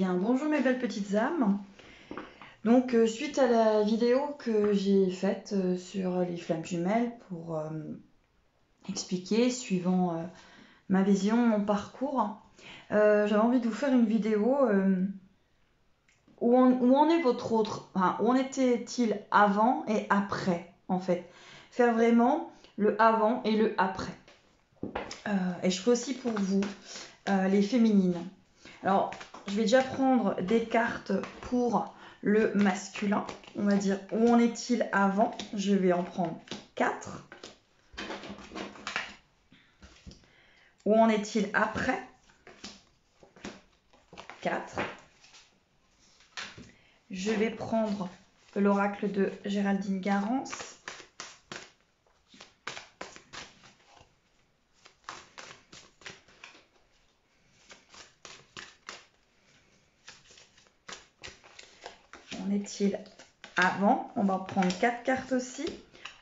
bien, bonjour mes belles petites âmes. Donc, suite à la vidéo que j'ai faite sur les flammes jumelles pour expliquer, suivant ma vision, mon parcours, j'avais envie de vous faire une vidéo où en est votre autre, enfin, où en était-il avant et après, en fait. Faire vraiment le avant et le après. Et je fais aussi pour vous les féminines. Alors, je vais déjà prendre des cartes pour le masculin. On va dire, où en est-il avant? Je vais en prendre 4. Où en est-il après? 4. Je vais prendre l'oracle de Géraldine Garance. Où en est-il avant? On va prendre 4 cartes aussi.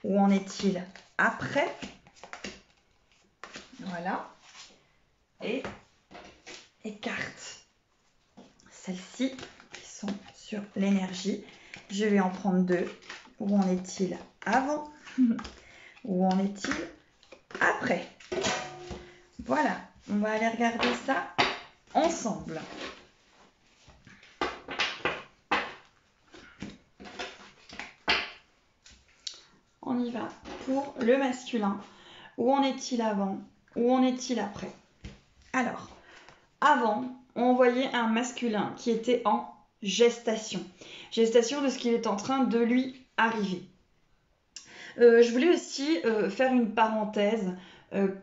Où en est-il après? Voilà. Et les cartes, celles-ci qui sont sur l'énergie. Je vais en prendre 2. Où en est-il avant? Où en est-il après? Voilà, on va aller regarder ça ensemble. On y va pour le masculin. Où en est-il avant? Où en est-il après? Alors, avant, on voyait un masculin qui était en gestation. Gestation de ce qui est en train de lui arriver. Je voulais aussi faire une parenthèse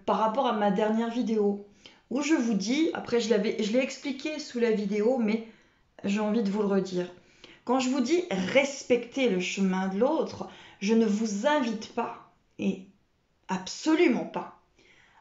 par rapport à ma dernière vidéo où je vous dis, après je l'ai expliqué sous la vidéo, mais j'ai envie de vous le redire. Quand je vous dis respecter le chemin de l'autre, je ne vous invite pas, et absolument pas,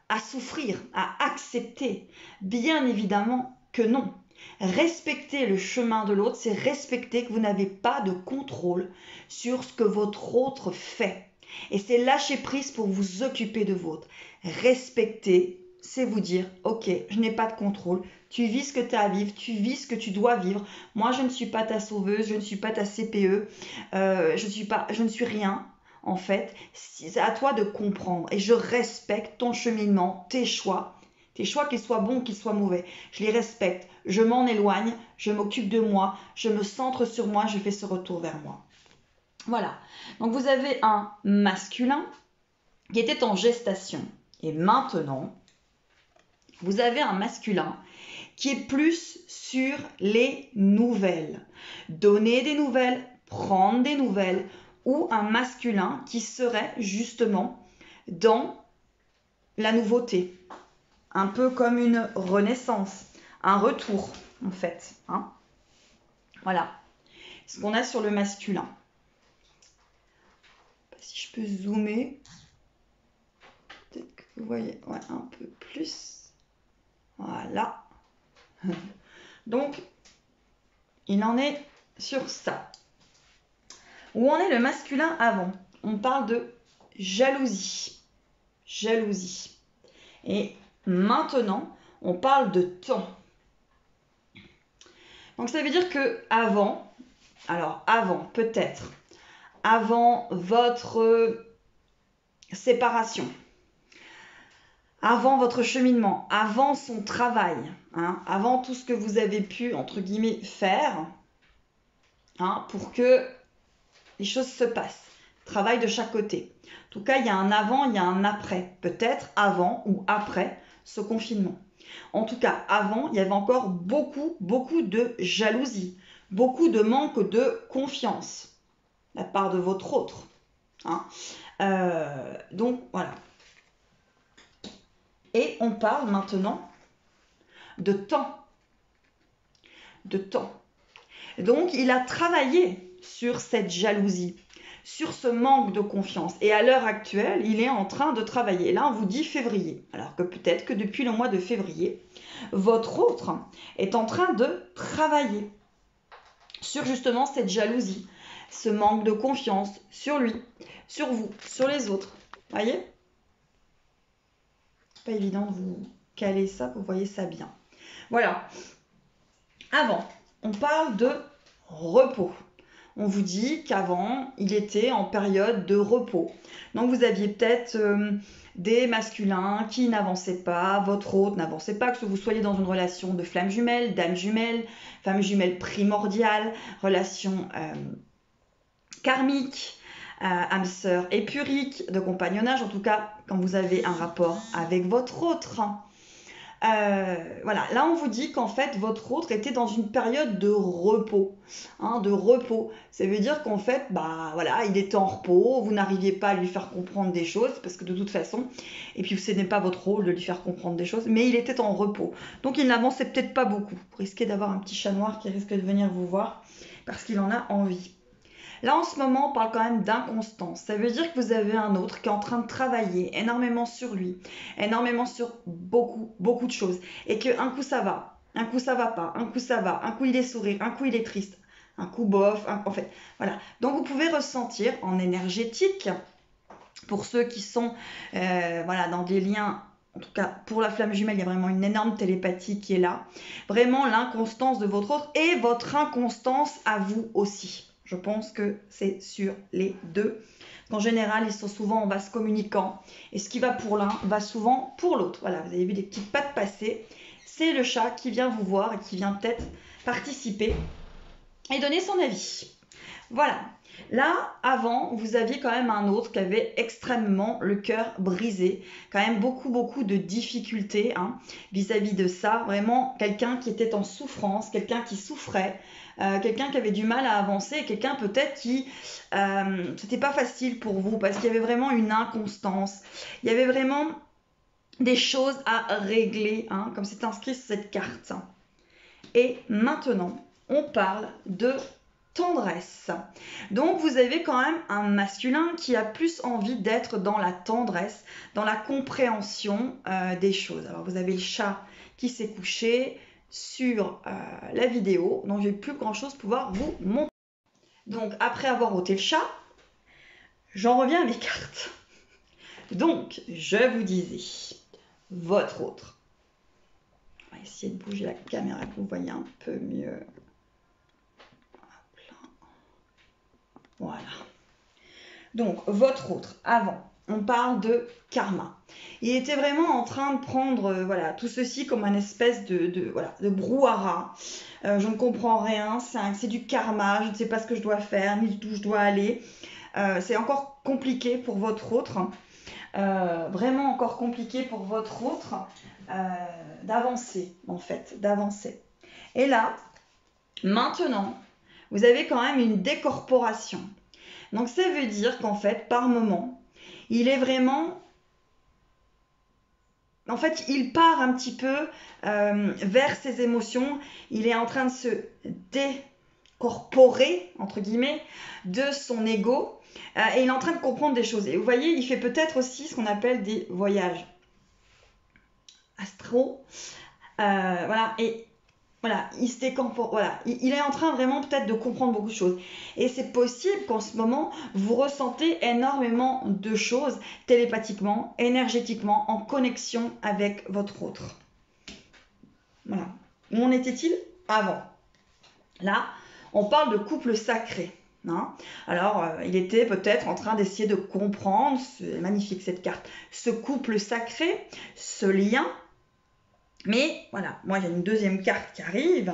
à souffrir, à accepter. Bien évidemment que non. Respecter le chemin de l'autre, c'est respecter que vous n'avez pas de contrôle sur ce que votre autre fait. Et c'est lâcher prise pour vous occuper de votre. Respecter, c'est vous dire, ok, je n'ai pas de contrôle, tu vis ce que tu as à vivre, tu vis ce que tu dois vivre. Moi, je ne suis pas ta sauveuse, je ne suis pas ta CPE, je ne suis rien. En fait, c'est à toi de comprendre. Et je respecte ton cheminement, tes choix qu'ils soient bons ou qu'ils soient mauvais. Je les respecte, je m'en éloigne, je m'occupe de moi, je me centre sur moi, je fais ce retour vers moi. Voilà. Donc vous avez un masculin qui était en gestation. Et maintenant, vous avez un masculin qui est plus sur les nouvelles. Donner des nouvelles, prendre des nouvelles, ou un masculin qui serait justement dans la nouveauté. Un peu comme une renaissance, un retour en fait. Hein. Voilà ce qu'on a sur le masculin. Si je peux zoomer, peut-être que vous voyez un peu plus. Voilà. Donc, il en est sur ça. Où en est le masculin avant? On parle de jalousie. Jalousie. Et maintenant, on parle de temps. Donc, ça veut dire que avant, peut-être, avant votre séparation, avant votre cheminement, avant son travail, hein, avant tout ce que vous avez pu, entre guillemets, faire hein, pour que les choses se passent. Travail de chaque côté. En tout cas, il y a un avant, il y a un après. Peut-être avant ou après ce confinement. En tout cas, avant, il y avait encore beaucoup de jalousie, beaucoup de manque de confiance de la part de votre autre. Hein. Donc, voilà. Et on parle maintenant de temps. De temps. Donc, il a travaillé sur cette jalousie, sur ce manque de confiance. Et à l'heure actuelle, il est en train de travailler. Là, on vous dit février. Alors que peut-être que depuis le mois de février, votre autre est en train de travailler sur justement cette jalousie, ce manque de confiance sur lui, sur vous, sur les autres. Voyez ? Pas évident de vous caler ça, vous voyez ça bien. Voilà. Avant, on parle de repos. On vous dit qu'avant, il était en période de repos. Donc vous aviez peut-être des masculins qui n'avançaient pas, votre hôte n'avançait pas, que vous soyez dans une relation de flamme jumelle, dame jumelle, femme jumelle primordiale, relation karmique, âme sœur épurique, de compagnonnage, en tout cas quand vous avez un rapport avec votre autre. Voilà, là on vous dit qu'en fait votre autre était dans une période de repos, de repos. Ça veut dire qu'en fait, bah voilà, il était en repos, vous n'arriviez pas à lui faire comprendre des choses parce que de toute façon, et puis ce n'est pas votre rôle de lui faire comprendre des choses, mais il était en repos. Donc il n'avançait peut-être pas beaucoup. Vous risquez d'avoir un petit chat noir qui risque de venir vous voir parce qu'il en a envie. Là, en ce moment, on parle quand même d'inconstance. Ça veut dire que vous avez un autre qui est en train de travailler énormément sur lui, énormément sur beaucoup de choses. Et qu'un coup ça va, un coup ça va pas, un coup ça va, un coup il est sourire, un coup il est triste, un coup bof, en fait, voilà. Donc vous pouvez ressentir en énergétique, pour ceux qui sont voilà, dans des liens. En tout cas, pour la flamme jumelle, il y a vraiment une énorme télépathie qui est là. Vraiment l'inconstance de votre autre et votre inconstance à vous aussi. Je pense que c'est sur les deux. En général, ils sont souvent en vase communicant. Et ce qui va pour l'un va souvent pour l'autre. Voilà, vous avez vu des petites pattes passer. C'est le chat qui vient vous voir et qui vient peut-être participer et donner son avis. Voilà. Là, avant, vous aviez quand même un autre qui avait extrêmement le cœur brisé. Quand même beaucoup de difficultés vis-à-vis de ça. Vraiment, quelqu'un qui était en souffrance, quelqu'un qui souffrait. Quelqu'un qui avait du mal à avancer, quelqu'un peut-être qui c'était pas facile pour vous parce qu'il y avait vraiment une inconstance, il y avait vraiment des choses à régler, comme c'est inscrit sur cette carte. Et maintenant, on parle de tendresse. Donc vous avez quand même un masculin qui a plus envie d'être dans la tendresse, dans la compréhension des choses. Alors vous avez le chat qui s'est couché sur la vidéo, donc j'ai plus grand chose pour pouvoir vous montrer. Donc après avoir ôté le chat, j'en reviens à mes cartes. Donc je vous disais, votre autre. On va essayer de bouger la caméra que vous voyez un peu mieux. Voilà. Donc votre autre, avant, on parle de karma. Il était vraiment en train de prendre voilà, tout ceci comme une espèce de brouhaha. Je ne comprends rien, c'est du karma, je ne sais pas ce que je dois faire, ni d'où je dois aller. C'est encore compliqué pour votre autre. Vraiment encore compliqué pour votre autre d'avancer, en fait, d'avancer. Et là, maintenant, vous avez quand même une décorporation. Donc ça veut dire qu'en fait, par moment, il est vraiment... En fait, il part un petit peu vers ses émotions. Il est en train de se décorporer, entre guillemets, de son ego. Et il est en train de comprendre des choses. Et vous voyez, il fait peut-être aussi ce qu'on appelle des voyages astro. Voilà, et voilà, il se décorpore, voilà, il est en train vraiment peut-être de comprendre beaucoup de choses. Et c'est possible qu'en ce moment, vous ressentez énormément de choses télépathiquement, énergétiquement, en connexion avec votre autre. Voilà. Où en était-il avant? Là, on parle de couple sacré. Alors, il était peut-être en train d'essayer de comprendre, c'est magnifique cette carte, ce couple sacré, ce lien. Mais voilà, moi j'ai une deuxième carte qui arrive.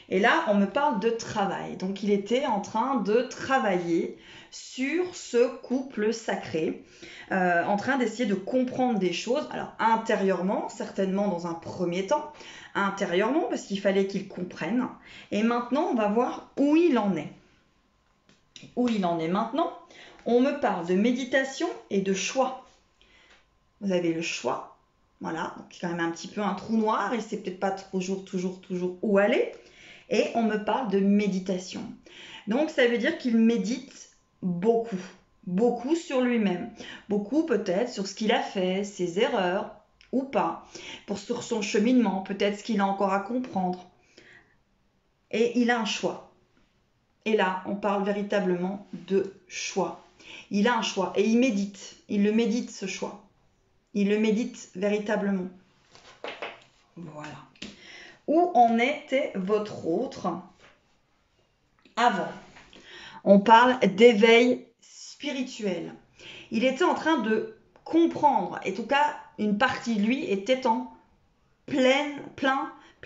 Et là, on me parle de travail. Donc, il était en train de travailler sur ce couple sacré, en train d'essayer de comprendre des choses. Alors, intérieurement, certainement dans un premier temps, intérieurement, parce qu'il fallait qu'il comprenne. Et maintenant, on va voir où il en est. Où il en est maintenant, on me parle de méditation et de choix. Vous avez le choix. Voilà, donc c'est quand même un petit peu un trou noir et c'est peut-être pas toujours où aller. Et on me parle de méditation. Donc ça veut dire qu'il médite beaucoup sur lui-même. Beaucoup peut-être sur ce qu'il a fait, ses erreurs ou pas. Sur son cheminement, peut-être ce qu'il a encore à comprendre. Et il a un choix. Et là, on parle véritablement de choix. Il a un choix et il médite. Il le médite ce choix. Il le médite véritablement. Voilà. Où en était votre autre? Avant, on parle d'éveil spirituel. Il était en train de comprendre, et en tout cas, une partie de lui était en plein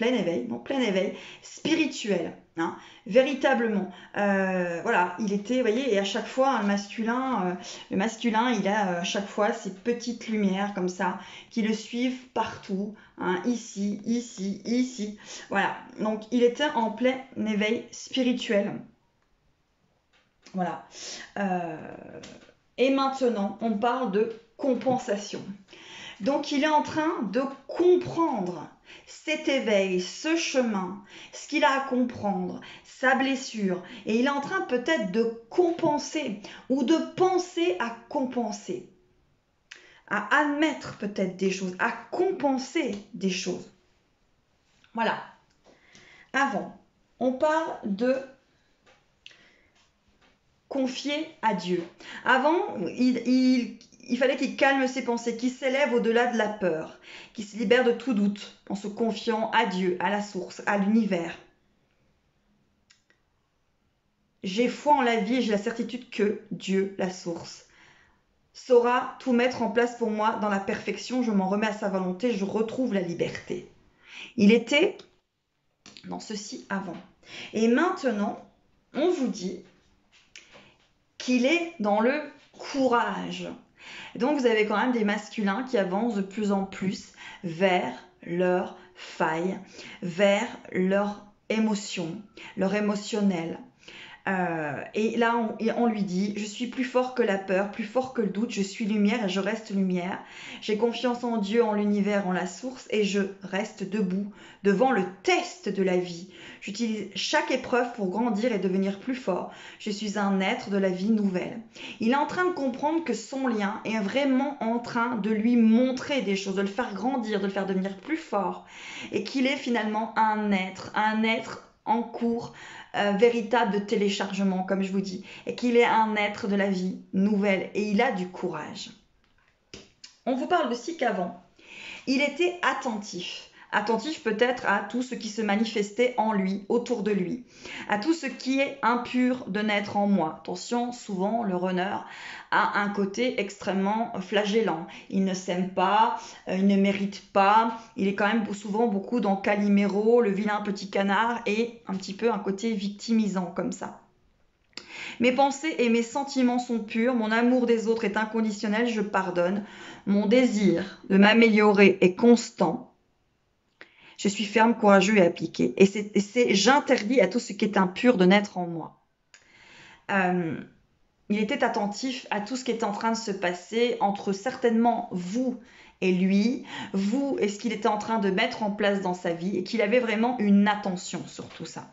éveil spirituel, hein, véritablement. Voilà, il était, vous voyez, et à chaque fois, le masculin, il a à chaque fois ces petites lumières comme ça qui le suivent partout, hein, ici, ici, ici. Voilà, donc il était en plein éveil spirituel. Voilà. Et maintenant, on parle de compensation. Donc il est en train de comprendre cet éveil, ce chemin, ce qu'il a à comprendre, sa blessure. Et il est en train peut-être de compenser ou de penser à compenser, à admettre peut-être des choses, à compenser des choses. Voilà. Avant, on parle de confier à Dieu. Avant, il fallait qu'il calme ses pensées, qu'il s'élève au-delà de la peur, qu'il se libère de tout doute en se confiant à Dieu, à la source, à l'univers. J'ai foi en la vie et j'ai la certitude que Dieu, la source, saura tout mettre en place pour moi dans la perfection. Je m'en remets à sa volonté, je retrouve la liberté. Il était dans ceci avant. Et maintenant, on vous dit qu'il est dans le courage. Donc vous avez quand même des masculins qui avancent de plus en plus vers leur faille, vers leur émotion, leur émotionnel. Et là, on lui dit, je suis plus fort que la peur, plus fort que le doute, je suis lumière et je reste lumière. J'ai confiance en Dieu, en l'univers, en la source et je reste debout devant le test de la vie. J'utilise chaque épreuve pour grandir et devenir plus fort. Je suis un être de la vie nouvelle. Il est en train de comprendre que son lien est vraiment en train de lui montrer des choses, de le faire grandir, de le faire devenir plus fort et qu'il est finalement un être en cours véritable de téléchargement, comme je vous dis, et qu'il est un être de la vie nouvelle et il a du courage. On vous parle aussi qu'avant, il était attentif. Attentif peut-être à tout ce qui se manifestait en lui, autour de lui, à tout ce qui est impur de naître en moi. Attention, souvent le runner a un côté extrêmement flagellant. Il ne s'aime pas, il ne mérite pas, il est quand même souvent beaucoup dans Calimero, le vilain petit canard, et un petit peu un côté victimisant comme ça. Mes pensées et mes sentiments sont purs, mon amour des autres est inconditionnel, je pardonne, mon désir de m'améliorer est constant. Je suis ferme, courageux et appliqué. Et c'est j'interdis à tout ce qui est impur de naître en moi. Il était attentif à tout ce qui était en train de se passer entre certainement vous et lui, vous et ce qu'il était en train de mettre en place dans sa vie, et qu'il avait vraiment une attention sur tout ça.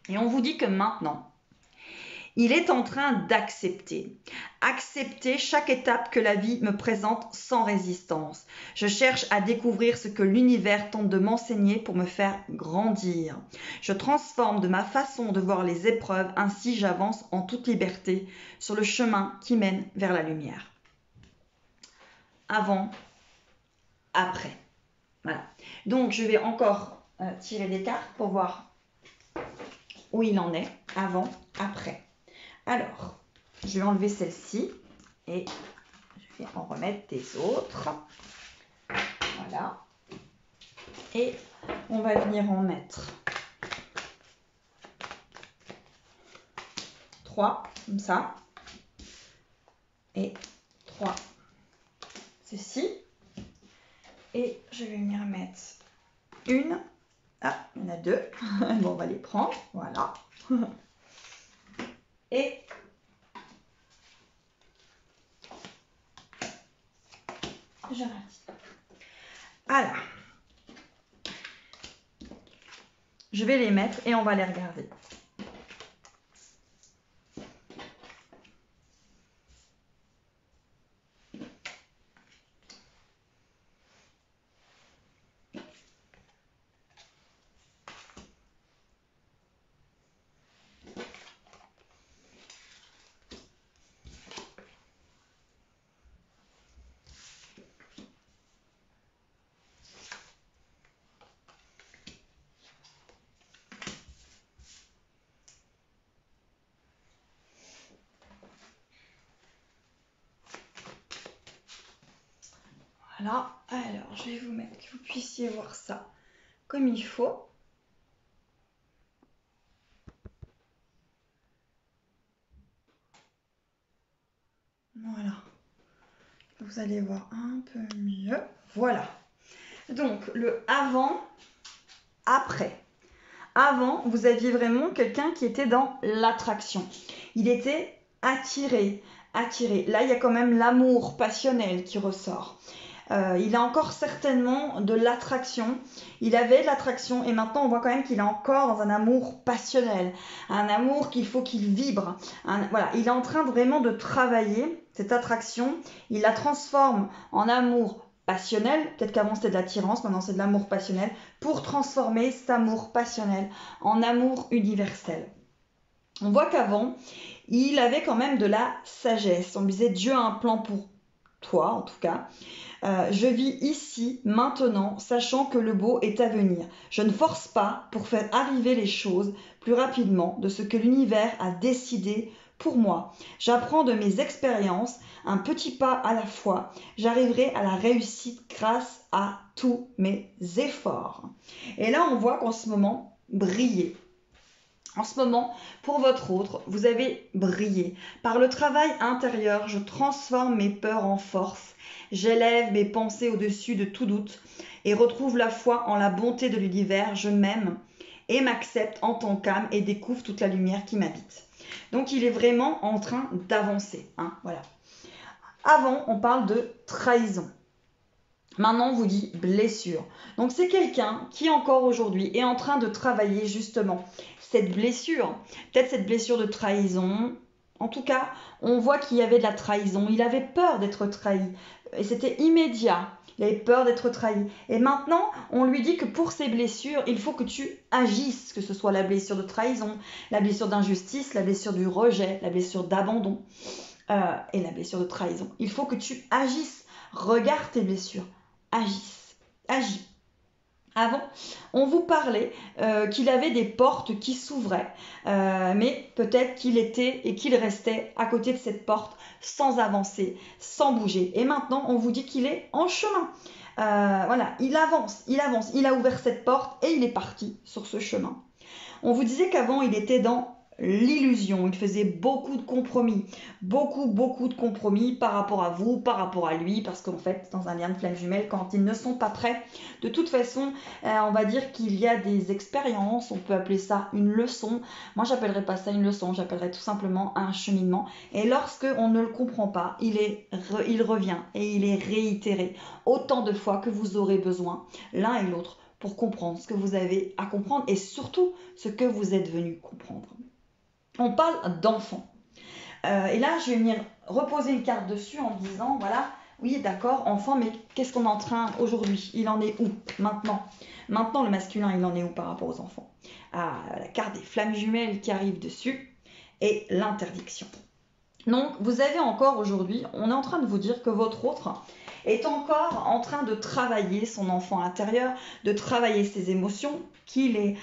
Et on vous dit que maintenant, il est en train d'accepter. Accepter chaque étape que la vie me présente sans résistance. Je cherche à découvrir ce que l'univers tente de m'enseigner pour me faire grandir. Je transforme de ma façon de voir les épreuves, ainsi j'avance en toute liberté sur le chemin qui mène vers la lumière. Avant, après. Voilà. Donc je vais encore tirer des cartes pour voir où il en est. Avant, après. Alors, je vais enlever celle-ci et je vais en remettre des autres. Voilà. Et on va venir en mettre 3, comme ça. Et 3, ceci. Et je vais venir mettre une. Ah, il y en a 2. Bon, on va les prendre. Voilà. Et je ratis. Alors, je vais les mettre et on va les regarder. Voilà, alors je vais vous mettre que vous puissiez voir ça comme il faut. Voilà, vous allez voir un peu mieux. Voilà, donc le avant, après. Avant, vous aviez vraiment quelqu'un qui était dans l'attraction. Il était attiré, attiré. Là, il y a quand même l'amour passionnel qui ressort. Il a encore certainement de l'attraction. Il avait de l'attraction et maintenant on voit quand même qu'il est encore dans un amour passionnel, un amour qu'il faut qu'il vibre. Voilà, il est en train vraiment de travailler cette attraction. Il la transforme en amour passionnel. Peut-être qu'avant c'était de l'attirance, maintenant c'est de l'amour passionnel pour transformer cet amour passionnel en amour universel. On voit qu'avant, il avait quand même de la sagesse. On disait Dieu a un plan pour toi en tout cas. Je vis ici, maintenant, sachant que le beau est à venir. Je ne force pas pour faire arriver les choses plus rapidement de ce que l'univers a décidé pour moi. J'apprends de mes expériences, un petit pas à la fois. J'arriverai à la réussite grâce à tous mes efforts. Et là, on voit qu'en ce moment, briller. En ce moment, pour votre autre, vous avez brillé. Par le travail intérieur, je transforme mes peurs en force. J'élève mes pensées au-dessus de tout doute et retrouve la foi en la bonté de l'univers. Je m'aime et m'accepte en tant qu'âme et découvre toute la lumière qui m'habite. Donc, il est vraiment en train d'avancer. Voilà. Avant, on parle de trahison. Maintenant, on vous dit blessure. Donc, c'est quelqu'un qui, encore aujourd'hui, est en train de travailler justement cette blessure. Peut-être cette blessure de trahison. En tout cas, on voit qu'il y avait de la trahison. Il avait peur d'être trahi. Et c'était immédiat. Il avait peur d'être trahi. Et maintenant, on lui dit que pour ces blessures, il faut que tu agisses. Que ce soit la blessure de trahison, la blessure d'injustice, la blessure du rejet, la blessure d'abandon et la blessure de trahison. Il faut que tu agisses. Regarde tes blessures. Agis. Avant, on vous parlait qu'il avait des portes qui s'ouvraient, mais peut-être qu'il était et qu'il restait à côté de cette porte sans avancer, sans bouger. Et maintenant, on vous dit qu'il est en chemin. Voilà, il avance. Il a ouvert cette porte et il est parti sur ce chemin. On vous disait qu'avant, il était dans l'illusion. Il faisait beaucoup de compromis. Beaucoup de compromis par rapport à vous, par rapport à lui, parce qu'en fait, dans un lien de flamme jumelle, quand ils ne sont pas prêts, de toute façon, on va dire qu'il y a des expériences, on peut appeler ça une leçon. Moi, j'appellerais pas ça une leçon, j'appellerais tout simplement un cheminement. Et lorsque on ne le comprend pas, il revient et il est réitéré autant de fois que vous aurez besoin, l'un et l'autre, pour comprendre ce que vous avez à comprendre et surtout ce que vous êtes venu comprendre. On parle d'enfant. Et là, je vais venir reposer une carte dessus en disant, voilà, oui, d'accord, enfant, mais qu'est-ce qu'on est en train aujourd'hui? Il en est où maintenant? Maintenant, le masculin, il en est où par rapport aux enfants? La carte des flammes jumelles qui arrive dessus et l'interdiction. Donc, vous avez encore aujourd'hui, on est en train de vous dire que votre autre est encore en train de travailler son enfant intérieur, de travailler ses émotions, qu'il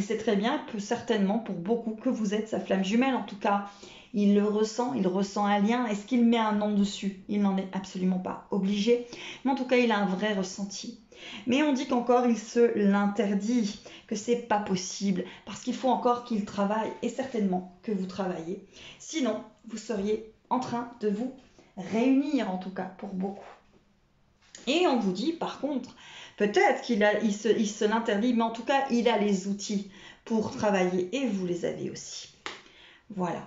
sait très bien que certainement pour beaucoup que vous êtes sa flamme jumelle. En tout cas, il le ressent, il ressent un lien. Est-ce qu'il met un nom dessus? Il n'en est absolument pas obligé. Mais en tout cas, il a un vrai ressenti. Mais on dit qu'encore il se l'interdit, que c'est pas possible, parce qu'il faut encore qu'il travaille, et certainement que vous travaillez. Sinon, vous seriez en train de vous réunir, en tout cas pour beaucoup. Et on vous dit, par contre, peut-être qu'il se l'interdit, mais en tout cas, il a les outils pour travailler, et vous les avez aussi. Voilà.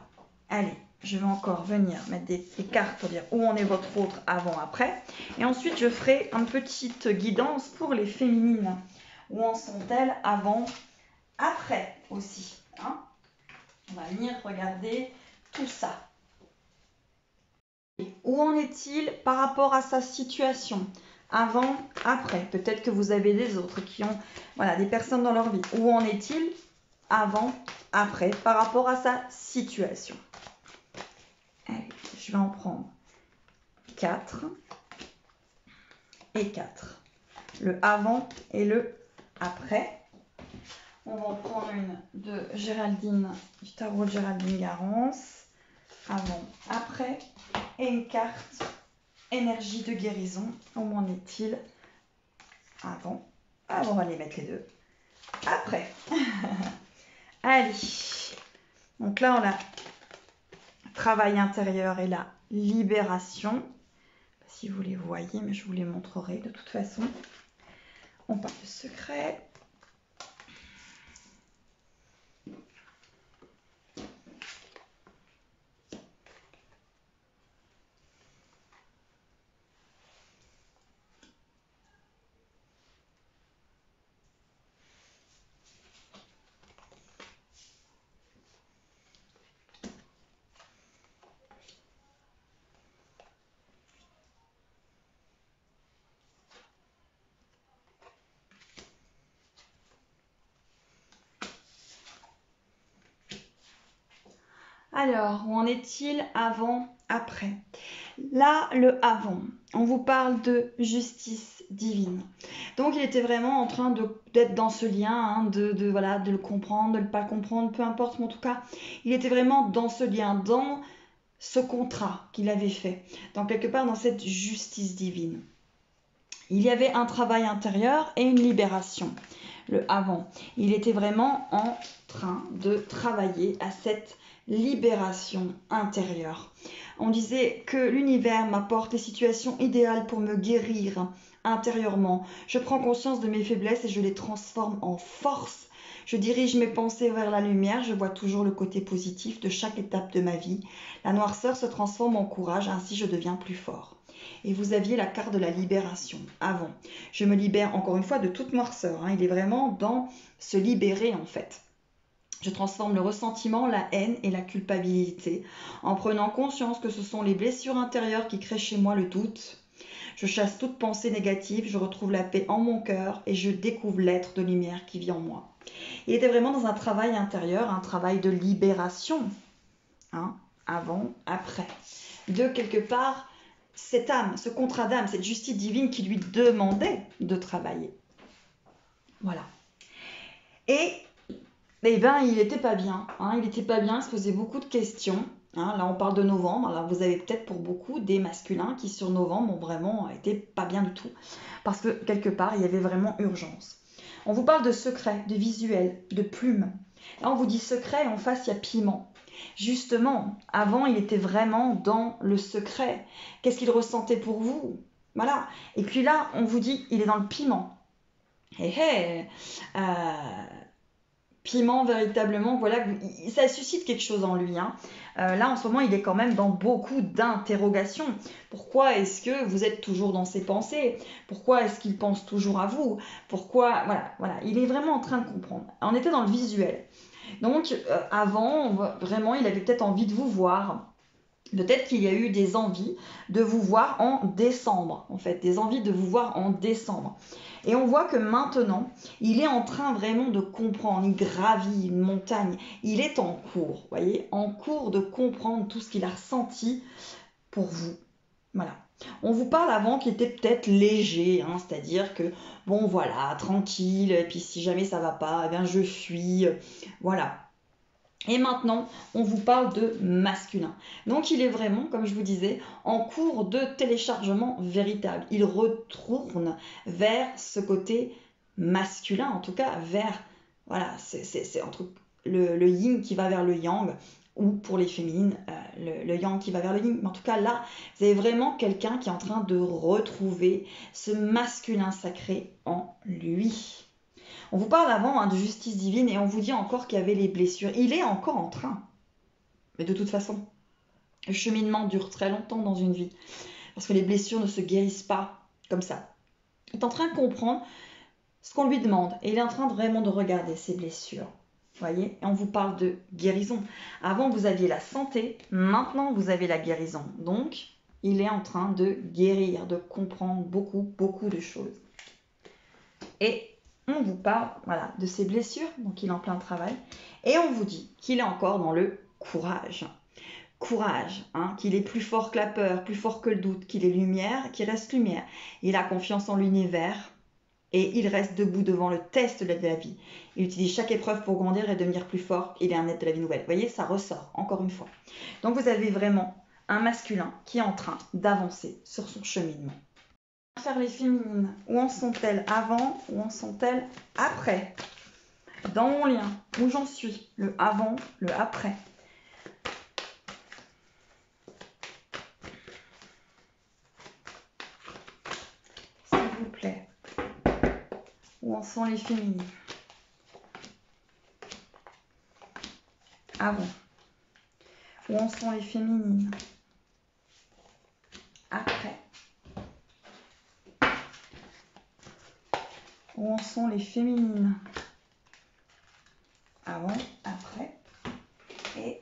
Allez, je vais encore venir mettre des cartes pour dire où en est votre autre avant, après. Et ensuite, je ferai une petite guidance pour les féminines. Où en sont-elles avant, après aussi. On va venir regarder tout ça. Où en est-il par rapport à sa situation? Avant, après. Peut-être que vous avez des autres qui ont des personnes dans leur vie. Où en est-il avant, après, par rapport à sa situation? Allez, je vais en prendre 4 et 4. Le avant et le après. On va en prendre une de Géraldine, du tarot de Géraldine Garance. Avant, après. Et une carte énergie de guérison. Où en est-il avant? Alors, on va les mettre les deux. Après. Allez. Donc là, on a travail intérieur et la libération. Si vous les voyez, mais je vous les montrerai de toute façon. On parle de secret. Alors, où en est-il avant, après? Là, le avant, on vous parle de justice divine. Donc, il était vraiment en train d'être dans ce lien, hein, voilà, de le comprendre, de ne pas le comprendre, peu importe, mais en tout cas, il était vraiment dans ce lien, dans ce contrat qu'il avait fait, donc quelque part dans cette justice divine. Il y avait un travail intérieur et une libération. Le avant, il était vraiment en train de travailler à cette libération intérieure. On disait que l'univers m'apporte les situations idéales pour me guérir intérieurement. Je prends conscience de mes faiblesses et je les transforme en force. Je dirige mes pensées vers la lumière, je vois toujours le côté positif de chaque étape de ma vie. La noirceur se transforme en courage, ainsi je deviens plus fort. Et vous aviez la carte de la libération avant. Je me libère encore une fois de toute noirceur. Hein. Il est vraiment dans se libérer en fait. Je transforme le ressentiment, la haine et la culpabilité en prenant conscience que ce sont les blessures intérieures qui créent chez moi le doute. Je chasse toute pensée négative, je retrouve la paix en mon cœur et je découvre l'être de lumière qui vit en moi. Il était vraiment dans un travail intérieur, un travail de libération. Hein, avant, après. De quelque part, cette âme, ce contrat d'âme, cette justice divine qui lui demandait de travailler. Voilà. Et eh ben, il n'était pas bien. Hein, il n'était pas bien, il se posait beaucoup de questions. Hein, là, on parle de novembre. Alors, vous avez peut-être pour beaucoup des masculins qui, sur novembre, ont vraiment été pas bien du tout. Parce que, quelque part, il y avait vraiment urgence. On vous parle de secret, de visuel, de plumes. Là, on vous dit secret et en face, il y a piment. Justement, avant, il était vraiment dans le secret. Qu'est-ce qu'il ressentait pour vous? Voilà. Et puis là, on vous dit, il est dans le piment. Piment, véritablement, voilà, ça suscite quelque chose en lui. Hein. Là, en ce moment, il est quand même dans beaucoup d'interrogations. Pourquoi est-ce que vous êtes toujours dans ses pensées? Pourquoi est-ce qu'il pense toujours à vous? Pourquoi? Voilà, il est vraiment en train de comprendre. On était dans le visuel. Donc, avant, vraiment, il avait peut-être envie de vous voir. Peut-être qu'il y a eu des envies de vous voir en décembre, en fait, des envies de vous voir en décembre. Et on voit que maintenant, il est en train vraiment de comprendre, il gravit une montagne, il est en cours, voyez, en cours de comprendre tout ce qu'il a ressenti pour vous. Voilà. On vous parle avant qui était peut-être léger, hein, c'est-à-dire que, bon voilà, tranquille, et puis si jamais ça va pas, eh bien je fuis, voilà. Et maintenant, on vous parle de masculin. Donc il est vraiment, comme je vous disais, en cours de téléchargement véritable. Il retourne vers ce côté masculin, en tout cas vers, voilà, c'est entre le yin qui va vers le yang, ou pour les féminines, le yang qui va vers le yin. Mais en tout cas là, vous avez vraiment quelqu'un qui est en train de retrouver ce masculin sacré en lui. On vous parle avant de justice divine et on vous dit encore qu'il y avait les blessures. Il est encore en train. Mais de toute façon, le cheminement dure très longtemps dans une vie. Parce que les blessures ne se guérissent pas comme ça. Il est en train de comprendre ce qu'on lui demande. Et il est en train vraiment de regarder ses blessures. Vous voyez? Et on vous parle de guérison. Avant, vous aviez la santé. Maintenant, vous avez la guérison. Donc, il est en train de guérir, de comprendre beaucoup de choses. Et on vous parle de ses blessures, donc il est en plein travail, et on vous dit qu'il est encore dans le courage. Courage, hein, qu'il est plus fort que la peur, plus fort que le doute, qu'il est lumière, qu'il reste lumière. Il a confiance en l'univers et il reste debout devant le test de la vie. Il utilise chaque épreuve pour grandir et devenir plus fort. Il est un être de la vie nouvelle. Vous voyez, ça ressort, encore une fois. Donc vous avez vraiment un masculin qui est en train d'avancer sur son cheminement. On va faire les féminines. Où en sont-elles avant? Où en sont-elles après? Dans mon lien, où j'en suis? Le avant, le après. S'il vous plaît. Où en sont les féminines? Avant. Où en sont les féminines? Après. Où en sont les féminines? Avant, après. Et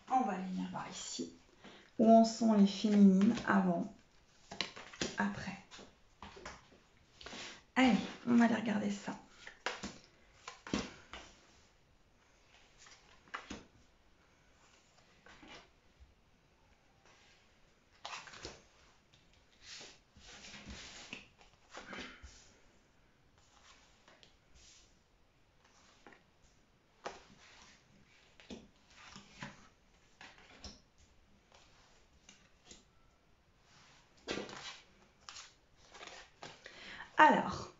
on va venir par ici. Où en sont les féminines? Avant, après. Allez, on va aller regarder ça. Alors,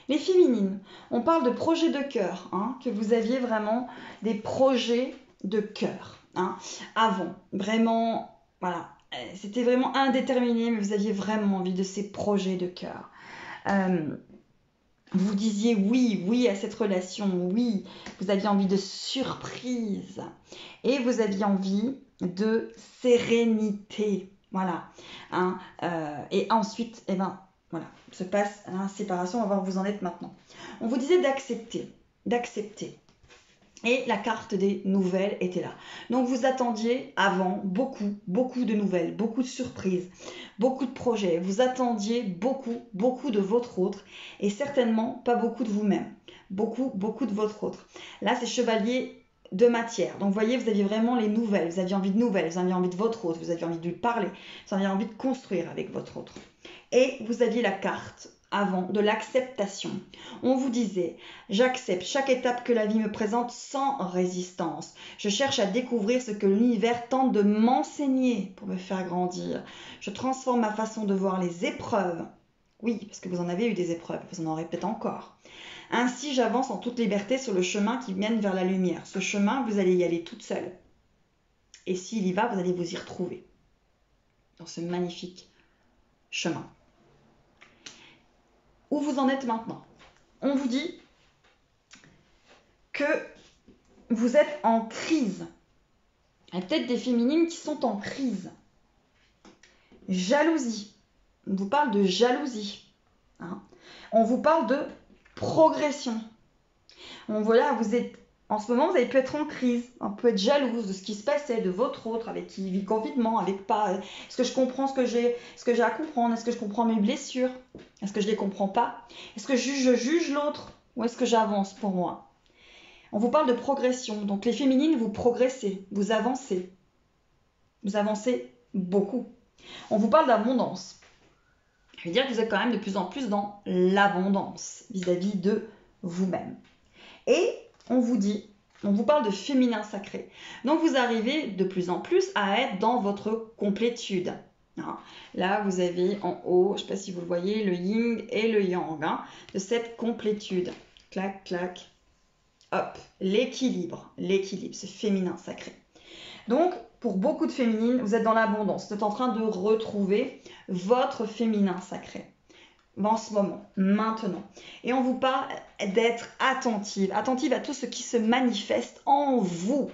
les féminines, on parle de projets de cœur, hein, que vous aviez vraiment des projets de cœur. Hein, avant, vraiment, voilà, c'était vraiment indéterminé, mais vous aviez vraiment envie de ces projets de cœur. Vous disiez oui, oui à cette relation, oui, vous aviez envie de surprise et vous aviez envie de sérénité. Voilà. Hein, et ensuite, eh ben, voilà, se passe la séparation, on va voir où vous en êtes maintenant. On vous disait d'accepter, d'accepter. Et la carte des nouvelles était là. Donc vous attendiez avant beaucoup, beaucoup de nouvelles, beaucoup de surprises, beaucoup de projets. Vous attendiez beaucoup, beaucoup de votre autre et certainement pas beaucoup de vous-même. Beaucoup, beaucoup de votre autre. Là, c'est chevalier de matière. Donc vous voyez, vous aviez vraiment les nouvelles. Vous aviez envie de nouvelles, vous aviez envie de votre autre, vous aviez envie de lui parler, vous aviez envie de construire avec votre autre. Et vous aviez la carte avant de l'acceptation. On vous disait, j'accepte chaque étape que la vie me présente sans résistance. Je cherche à découvrir ce que l'univers tente de m'enseigner pour me faire grandir. Je transforme ma façon de voir les épreuves. Oui, parce que vous en avez eu des épreuves, vous en aurez peut-être encore. Ainsi, j'avance en toute liberté sur le chemin qui mène vers la lumière. Ce chemin, vous allez y aller toute seule. Et s'il y va, vous allez vous y retrouver dans ce magnifique chemin. Où vous en êtes maintenant? On vous dit que vous êtes en crise. Il y a peut-être des féminines qui sont en crise. Jalousie. On vous parle de jalousie. Hein. On vous parle de progression. Voilà, vous êtes, en ce moment, vous avez pu être en crise. On peut être jalouse de ce qui se passait, de votre autre, avec qui il vit confinement, avec pas. Est-ce que je comprends ce que j'ai à comprendre? Est-ce que je comprends mes blessures? Est-ce que je ne les comprends pas? Est-ce que je juge l'autre? Ou est-ce que j'avance pour moi? On vous parle de progression. Donc les féminines, vous progressez, vous avancez. Vous avancez beaucoup. On vous parle d'abondance. Je veux dire que vous êtes quand même de plus en plus dans l'abondance vis-à-vis de vous-même. Et on vous parle de féminin sacré. Donc vous arrivez de plus en plus à être dans votre complétude. Hein. Là, vous avez en haut, je ne sais pas si vous le voyez, le yin et le yang, hein, de cette complétude. Clac, clac. Hop, l'équilibre, ce féminin sacré. Donc, pour beaucoup de féminines, vous êtes dans l'abondance. Vous êtes en train de retrouver votre féminin sacré. En ce moment, maintenant. Et on vous parle d'être attentive à tout ce qui se manifeste en vous.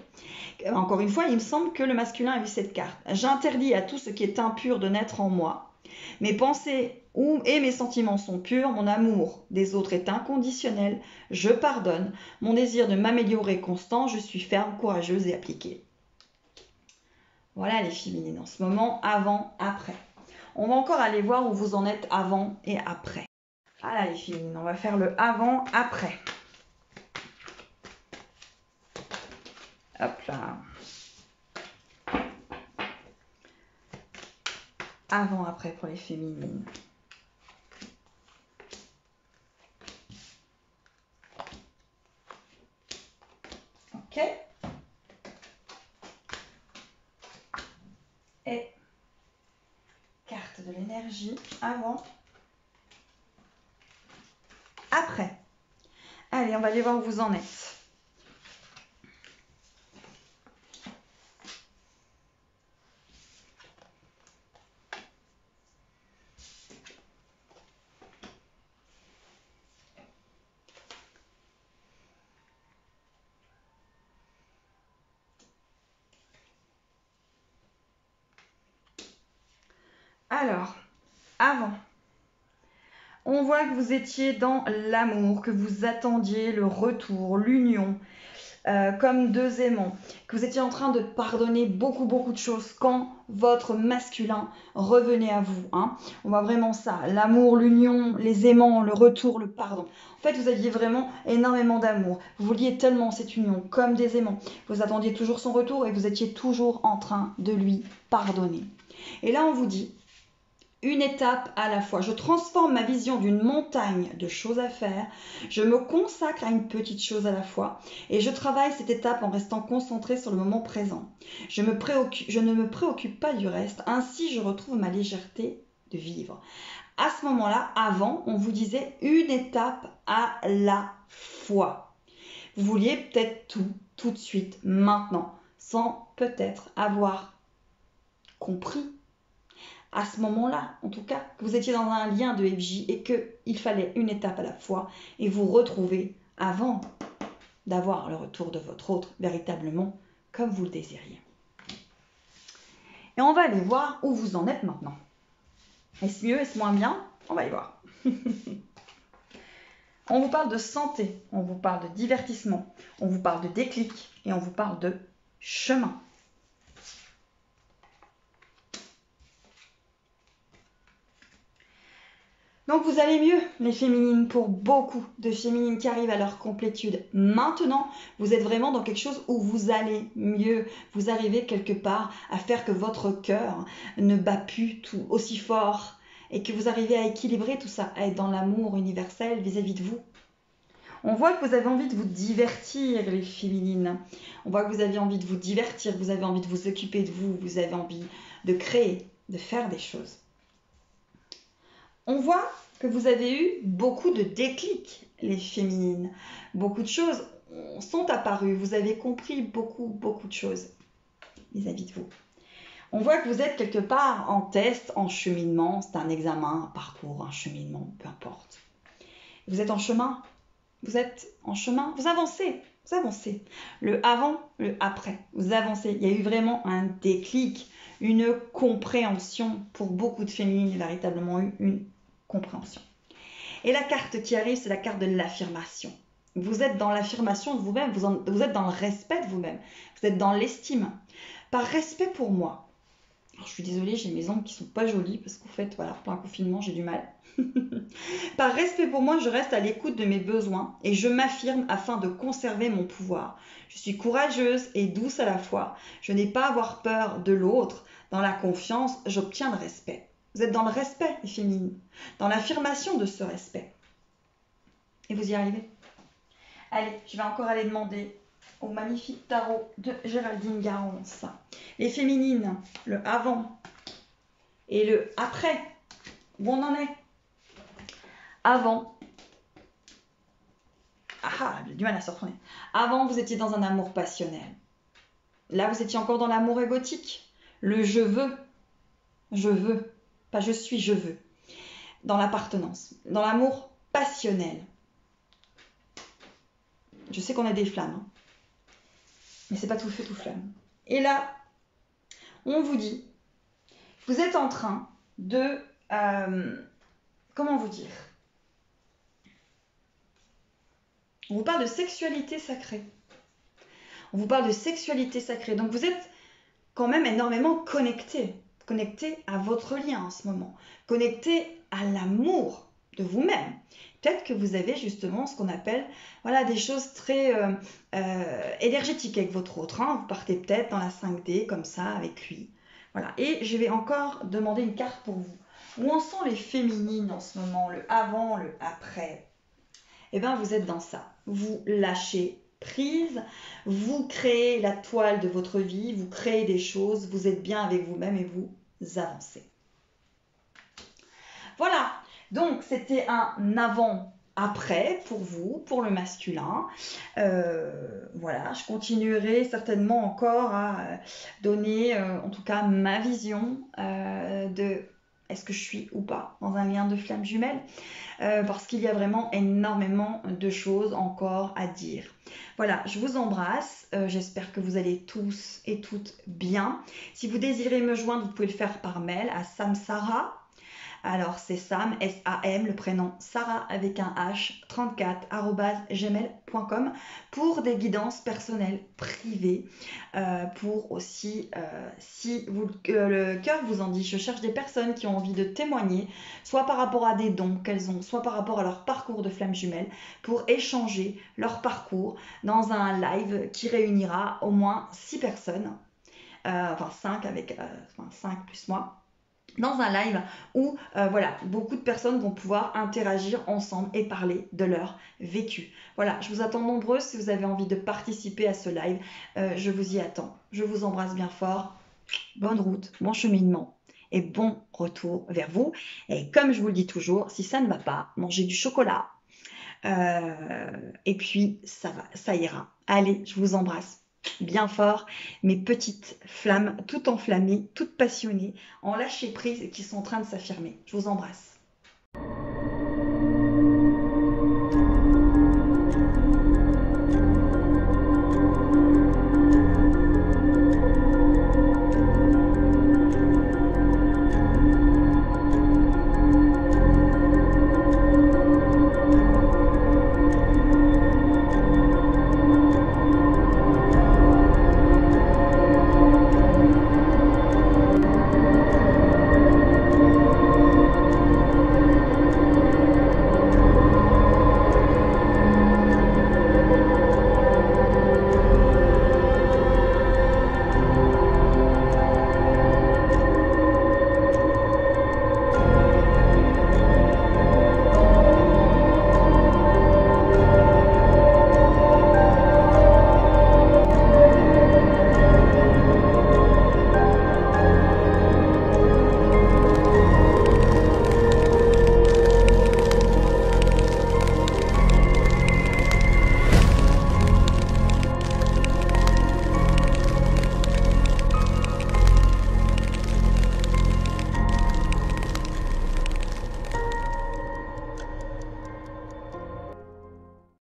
Encore une fois, il me semble que le masculin a eu cette carte. J'interdis à tout ce qui est impur de naître en moi. Mes pensées et mes sentiments sont purs, mon amour des autres est inconditionnel, je pardonne, mon désir de m'améliorer est constant, je suis ferme, courageuse et appliquée. Voilà les féminines en ce moment, avant, après. On va encore aller voir où vous en êtes avant et après. Voilà les féminines, on va faire le avant, après. Hop là. Avant, après pour les féminines. Ok. Et carte de l'énergie avant, après. Allez, on va aller voir où vous en êtes. Alors, avant, on voit que vous étiez dans l'amour, que vous attendiez le retour, l'union, comme deux aimants, que vous étiez en train de pardonner beaucoup de choses quand votre masculin revenait à vous. Hein. On voit vraiment ça, l'amour, l'union, les aimants, le retour, le pardon. En fait, vous aviez vraiment énormément d'amour. Vous vouliez tellement cette union, comme des aimants. Vous attendiez toujours son retour et vous étiez toujours en train de lui pardonner. Et là, on vous dit, une étape à la fois. Je transforme ma vision d'une montagne de choses à faire. Je me consacre à une petite chose à la fois. Et je travaille cette étape en restant concentré sur le moment présent. Je ne me préoccupe pas du reste. Ainsi, je retrouve ma légèreté de vivre. À ce moment-là, avant, on vous disait une étape à la fois. Vous vouliez peut-être tout de suite, maintenant, sans peut-être avoir compris à ce moment-là, en tout cas, que vous étiez dans un lien de FJ et qu'il fallait une étape à la fois et vous retrouver avant d'avoir le retour de votre autre véritablement comme vous le désiriez. Et on va aller voir où vous en êtes maintenant. Est-ce mieux, est-ce moins bien? On va y voir. On vous parle de santé, on vous parle de divertissement, on vous parle de déclic et on vous parle de chemin. Donc vous allez mieux, les féminines, pour beaucoup de féminines qui arrivent à leur complétude. Maintenant, vous êtes vraiment dans quelque chose où vous allez mieux. Vous arrivez quelque part à faire que votre cœur ne bat plus tout aussi fort et que vous arrivez à équilibrer tout ça, à être dans l'amour universel vis-à-vis de vous. On voit que vous avez envie de vous divertir, les féminines. On voit que vous avez envie de vous divertir, vous avez envie de vous occuper de vous, vous avez envie de créer, de faire des choses. On voit que vous avez eu beaucoup de déclics, les féminines. Beaucoup de choses sont apparues. Vous avez compris beaucoup de choses vis-à-vis de vous. On voit que vous êtes quelque part en test, en cheminement. C'est un examen, un parcours, un cheminement, peu importe. Vous êtes en chemin. Vous êtes en chemin. Vous avancez. Vous avancez. Le avant, le après. Vous avancez. Il y a eu vraiment un déclic, une compréhension. Pour beaucoup de féminines, il y a véritablement eu une compréhension. Et la carte qui arrive, c'est la carte de l'affirmation. Vous êtes dans l'affirmation de vous-même, vous êtes dans le respect de vous-même, vous êtes dans l'estime. Par respect pour moi, alors je suis désolée, j'ai mes ongles qui sont pas jolies parce qu'en fait, voilà, plein confinement, j'ai du mal. Par respect pour moi, je reste à l'écoute de mes besoins et je m'affirme afin de conserver mon pouvoir. Je suis courageuse et douce à la fois. Je n'ai pas à avoir peur de l'autre. Dans la confiance, j'obtiens le respect. Vous êtes dans le respect, les féminines, dans l'affirmation de ce respect. Et vous y arrivez. Allez, je vais encore aller demander au magnifique tarot de Géraldine Garance. Les féminines, le avant et le après. Où on en est? Avant. Ah, j'ai du mal à se retourner. Avant, vous étiez dans un amour passionnel. Là, vous étiez encore dans l'amour égotique. Le je veux. Je veux. Pas je suis, je veux. Dans l'appartenance. Dans l'amour passionnel. Je sais qu'on a des flammes. Hein. Mais c'est pas tout feu, tout flamme. Et là, on vous dit, vous êtes en train de... comment vous dire? On vous parle de sexualité sacrée. On vous parle de sexualité sacrée. Donc vous êtes quand même énormément connecté à votre lien en ce moment, connecté à l'amour de vous-même. Peut-être que vous avez justement ce qu'on appelle des choses très énergétiques avec votre autre. Hein. Vous partez peut-être dans la 5D comme ça avec lui. Voilà. Et je vais encore demander une carte pour vous. Où en sont les féminines en ce moment, le avant, le après? Eh bien, vous êtes dans ça. Vous lâchez prise, vous créez la toile de votre vie, vous créez des choses, vous êtes bien avec vous-même et vous avancez. Voilà, donc c'était un avant-après pour vous, pour le masculin. Voilà, je continuerai certainement encore à donner, en tout cas, ma vision de est-ce que je suis ou pas dans un lien de flamme jumelle, parce qu'il y a vraiment énormément de choses encore à dire. Voilà, je vous embrasse, j'espère que vous allez tous et toutes bien. Si vous désirez me joindre, vous pouvez le faire par mail à Samsara. Alors c'est Sam, S-A-M, le prénom Sarah avec un H, 34@gmail.com pour des guidances personnelles privées. Pour aussi, si le cœur vous en dit, je cherche des personnes qui ont envie de témoigner, soit par rapport à des dons qu'elles ont, soit par rapport à leur parcours de flamme jumelle, pour échanger leur parcours dans un live qui réunira au moins 6 personnes, enfin 5 avec 5 plus moi, dans un live où voilà, beaucoup de personnes vont pouvoir interagir ensemble et parler de leur vécu. Voilà, je vous attends nombreux si vous avez envie de participer à ce live. Je vous y attends. Je vous embrasse bien fort. Bonne route, bon cheminement et bon retour vers vous. Et comme je vous le dis toujours, si ça ne va pas, mangez du chocolat. Et puis ça va, ça ira. Allez, je vous embrasse bien fort, mes petites flammes, toutes enflammées, toutes passionnées, en lâcher prise et qui sont en train de s'affirmer. Je vous embrasse.